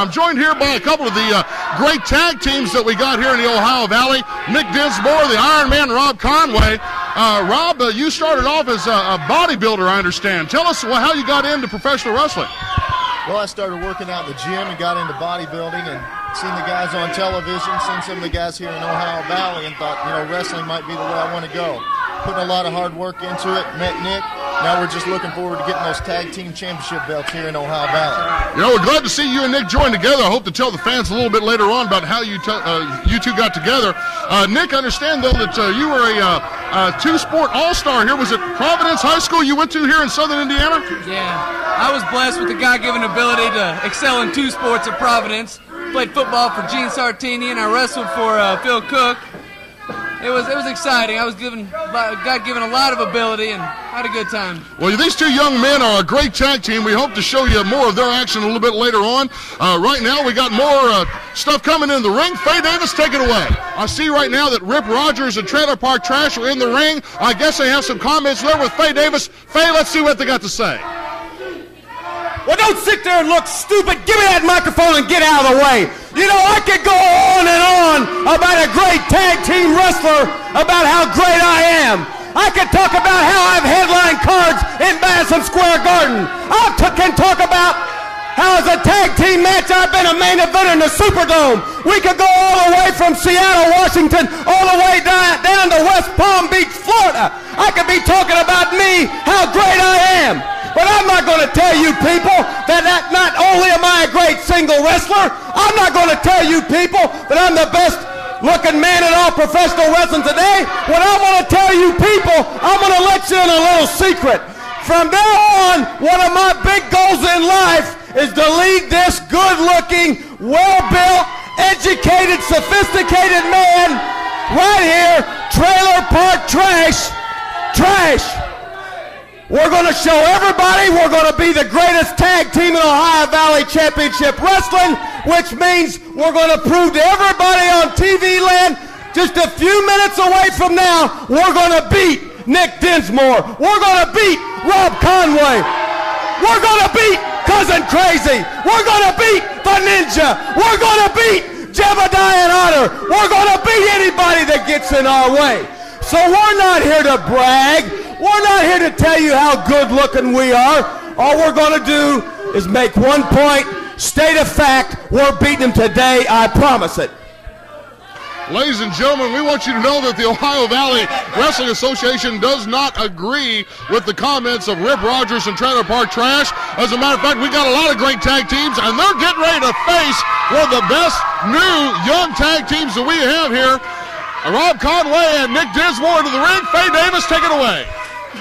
I'm joined here by a couple of the great tag teams that we got here in the Ohio Valley. Nick Dinsmore, the Iron Man, Rob Conway. Rob, you started off as a bodybuilder, I understand. Tell us how you got into professional wrestling. Well, I started working out in the gym and got into bodybuilding and seen the guys on television, seen some of the guys here in Ohio Valley, and thought, wrestling might be the way I want to go. Putting a lot of hard work into it, met Nick. Now we're just looking forward to getting those tag team championship belts here in Ohio Valley. We're glad to see you and Nick join together. I hope to tell the fans a little bit later on about how you two got together. Nick, I understand, though, that you were a two-sport all-star here. Was it Providence High School you went to here in southern Indiana? Yeah, I was blessed with the God-given ability to excel in two sports at Providence. Played football for Gene Sartini, and I wrestled for Phil Cook. It was exciting. I was God-given a lot of ability and had a good time. Well, these two young men are a great tag team. We hope to show you more of their action a little bit later on. Right now, we got more stuff coming in the ring. Faye Davis, take it away. I see right now that Rip Rogers and Trailer Park Trash are in the ring. I guess they have some comments there with Faye Davis. Faye, let's see what they got to say. Well, don't sit there and look stupid. Give me that microphone and get out of the way. I could go on and on about a great tag team wrestler, about how great I am. I could talk about how I've headlined cards in Madison Square Garden. I can talk about how as a tag team match I've been a main eventer in the Superdome. We could go all the way from Seattle, Washington, all the way down to West Palm Beach, Florida. I could be talking about me, how great I am. But I'm not going to tell you people that not only am I a great single wrestler, I'm not going to tell you people that I'm the best looking man in all professional wrestling today. What I want to tell you people, I'm going to let you in a little secret. From now on, one of my big goals in life is to lead this good-looking, well-built, educated, sophisticated man right here, Trailer Park Trash. We're going to show everybody we're going to be the greatest tag team in Ohio Valley Championship Wrestling, which means we're going to prove to everybody on TV land just a few minutes away from now, we're going to beat Nick Dinsmore. We're going to beat Rob Conway. We're going to beat Cousin Crazy. We're going to beat the Ninja. We're going to beat Jebediah and Otter. We're going to beat anybody that gets in our way. So we're not here to brag. We're not here to tell you how good looking we are. All we're going to do is make one point, state of fact, we're beating them today, I promise it. Ladies and gentlemen, we want you to know that the Ohio Valley Wrestling Association does not agree with the comments of Rip Rogers and Trailer Park Trash. As a matter of fact, we got a lot of great tag teams, and they're getting ready to face one of the best new young tag teams that we have here. Rob Conway and Nick Dinsmore into the ring. Faye Davis, take it away.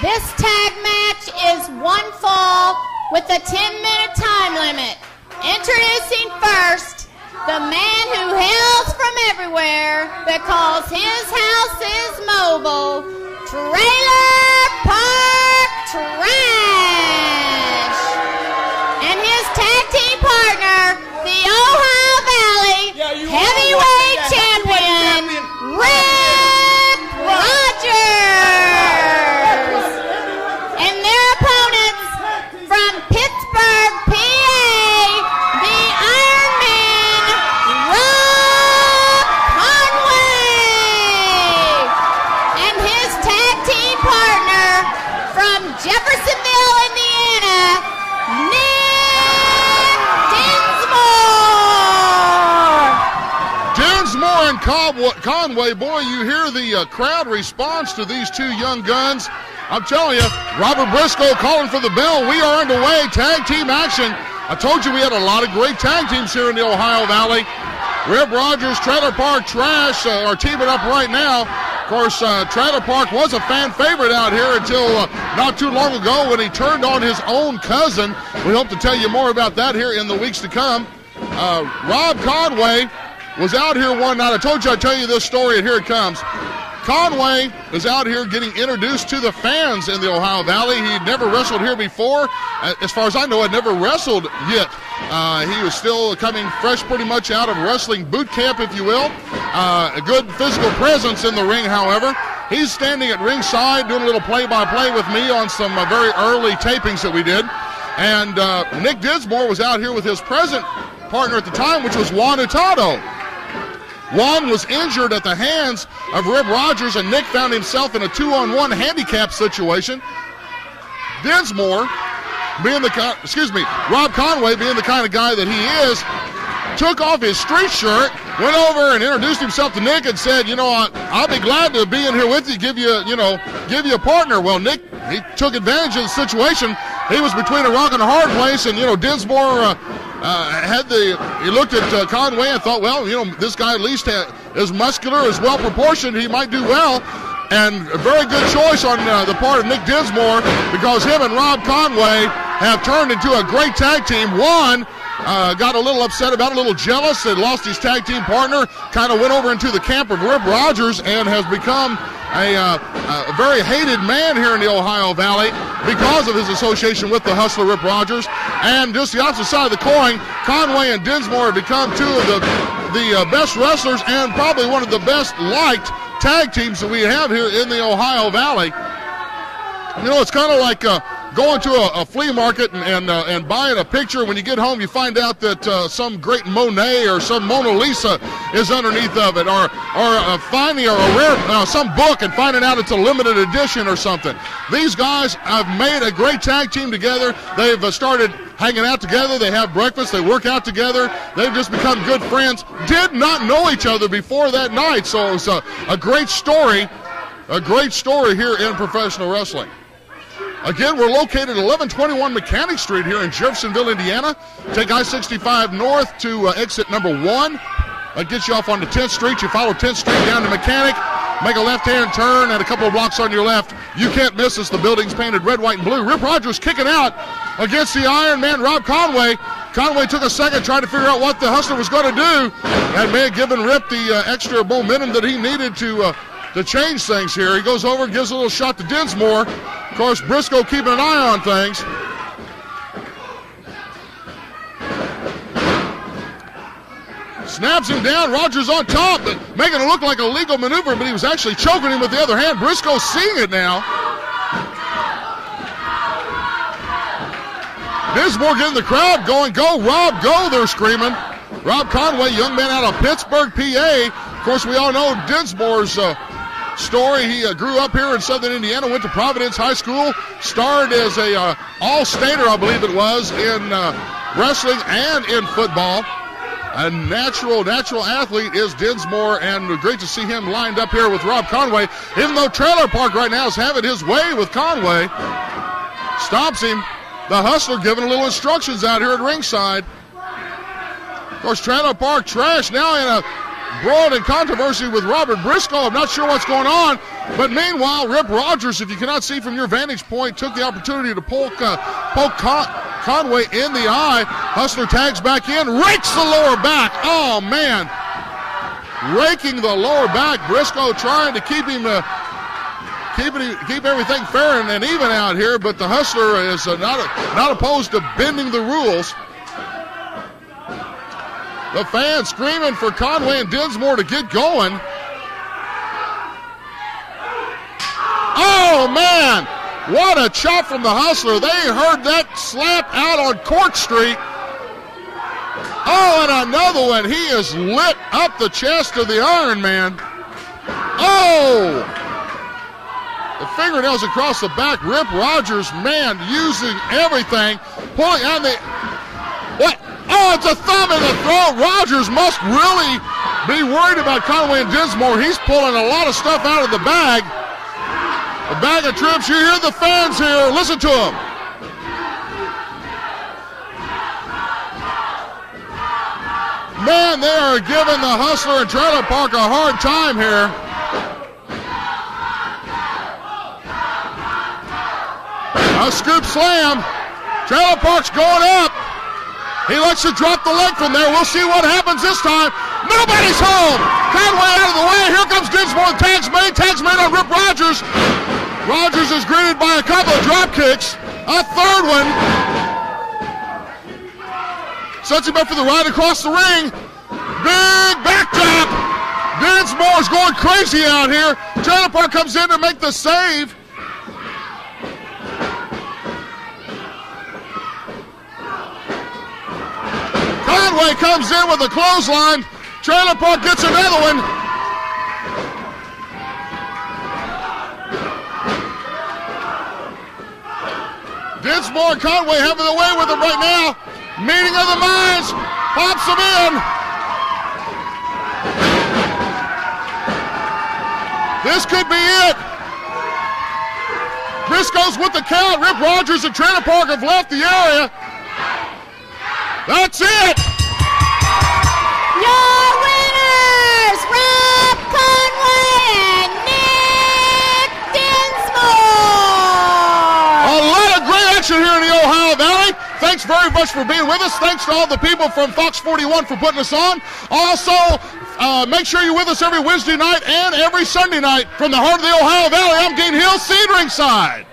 This tag match is one fall with a 10-minute time limit. Introducing first, the man who hails from everywhere because his house is mobile, Trailer Park Trash. And his tag team partner, the Ohio Valley heavyweight champion, Rip Rogers. And their opponents from Pittsburgh, PA, the Iron Man, Rob Conway. And his tag team partner from Jeffersonville, Indiana, Nick Dinsmore. Dinsmore and Conway, boy, you hear the crowd response to these two young guns. I'm telling you, Robert Briscoe calling for the bell. We are underway. Tag team action. I told you we had a lot of great tag teams here in the Ohio Valley. Rip Rogers, Trailer Park Trash are teaming up right now. Of course, Trailer Park was a fan favorite out here until not too long ago when he turned on his own cousin. We hope to tell you more about that here in the weeks to come. Rob Conway was out here one night. I told you I'd tell you this story, and here it comes. Conway is out here getting introduced to the fans in the Ohio Valley. He'd never wrestled here before. As far as I know, had never wrestled yet. He was still coming fresh pretty much out of wrestling boot camp, if you will. A good physical presence in the ring, however. He's standing at ringside doing a little play-by-play with me on some very early tapings that we did. And Nick Dinsmore was out here with his present partner at the time, which was Juan Hurtado. Juan was injured at the hands of Rip Rogers, and Nick found himself in a 2-on-1 handicap situation. Dinsmore, Rob Conway, being the kind of guy that he is, took off his street shirt, went over and introduced himself to Nick and said, I'll be glad to be in here with you, give you a partner. Well, Nick, he took advantage of the situation. He was between a rock and a hard place, and, Dinsmore he looked at Conway and thought, well, this guy at least is muscular, is well proportioned, he might do well. And a very good choice on the part of Nick Dinsmore, because him and Rob Conway have turned into a great tag team. Juan got a little upset about it, a little jealous, and lost his tag team partner, kind of went over into the camp of Rip Rogers and has become a very hated man here in the Ohio Valley because of his association with the hustler Rip Rogers. And just the opposite side of the coin, Conway and Dinsmore have become two of the best wrestlers and probably one of the best liked tag teams that we have here in the Ohio Valley. It's kind of like going to a flea market and buying a picture. When you get home, you find out that some great Monet or some Mona Lisa is underneath of it, or finding a rare some book and finding out it's a limited edition or something. These guys have made a great tag team together. They've started hanging out together. They have breakfast. They work out together. They've just become good friends. Did not know each other before that night, so it's a great story. A great story here in professional wrestling. Again, we're located at 1121 Mechanic Street here in Jeffersonville, Indiana. Take I-65 north to exit number 1. That gets you off onto 10th Street. You follow 10th Street down to Mechanic, make a left-hand turn, and a couple of blocks on your left. You can't miss us. The building's painted red, white, and blue. Rip Rogers kicking out against the Iron Man, Rob Conway. Conway took a second trying to figure out what the hustler was going to do. That may have given Rip the extra momentum that he needed to change things here. He goes over and gives a little shot to Dinsmore. Of course, Briscoe keeping an eye on things. Snaps him down. Rogers on top, but making it look like a legal maneuver, but he was actually choking him with the other hand. Briscoe's seeing it now. Dinsmore getting the crowd going. Go, Rob, go, they're screaming. Rob Conway, young man out of Pittsburgh, PA. Of course, we all know Dinsmore's story. He grew up here in southern Indiana, went to Providence High School, starred as a all-stater, I believe it was, in wrestling and in football. A natural athlete is Dinsmore, and great to see him lined up here with Rob Conway, even though Trailer Park right now is having his way with Conway. Stops him. The hustler giving a little instructions out here at ringside. Of course, Trailer Park trash now in a brawl and controversy with Robert Briscoe. I'm not sure what's going on, but meanwhile, Rip Rogers, if you cannot see from your vantage point, took the opportunity to poke Conway in the eye. Hustler tags back in, rakes the lower back. Oh, man. Raking the lower back. Briscoe trying to keep him keep everything fair and even out here, but the hustler is not opposed to bending the rules. The fans screaming for Conway and Dinsmore to get going. Oh, man. What a chop from the hustler. They heard that slap out on Court Street. Oh, and another one. He is lit up the chest of the Iron Man. Oh! The fingernails across the back. Rip Rogers, man, using everything. Pulling on the... What? Oh, it's a thumb in the throat. Rogers must really be worried about Conway and Dinsmore. He's pulling a lot of stuff out of the bag. A bag of trips. You hear the fans here. Listen to them. Man, they are giving the hustler and Trailer Park a hard time here. A scoop slam. Trailer Park's going up. He likes to drop the leg from there. We'll see what happens this time. Nobody's home. Conway out of the way. Here comes Dinsmore. Tags made on Rip Rogers. Rogers is greeted by a couple of drop kicks. A third one. Sets him up for the ride across the ring. Big backdrop. Dinsmore's going crazy out here. Trailer Park comes in to make the save. Conway comes in with a clothesline. Trailer Park gets another one. Dinsmore and Conway having the way with him right now. Meeting of the minds. Pops him in. This could be it. Briscoe's with the count. Rip Rogers and Trailer Park have left the area. That's it. Your winners, Rob Conway and Nick Dinsmore. A lot of great action here in the Ohio Valley. Thanks very much for being with us. Thanks to all the people from Fox 41 for putting us on. Also, make sure you're with us every Wednesday night and every Sunday night from the heart of the Ohio Valley. I'm Gene Hill, seeing ringside.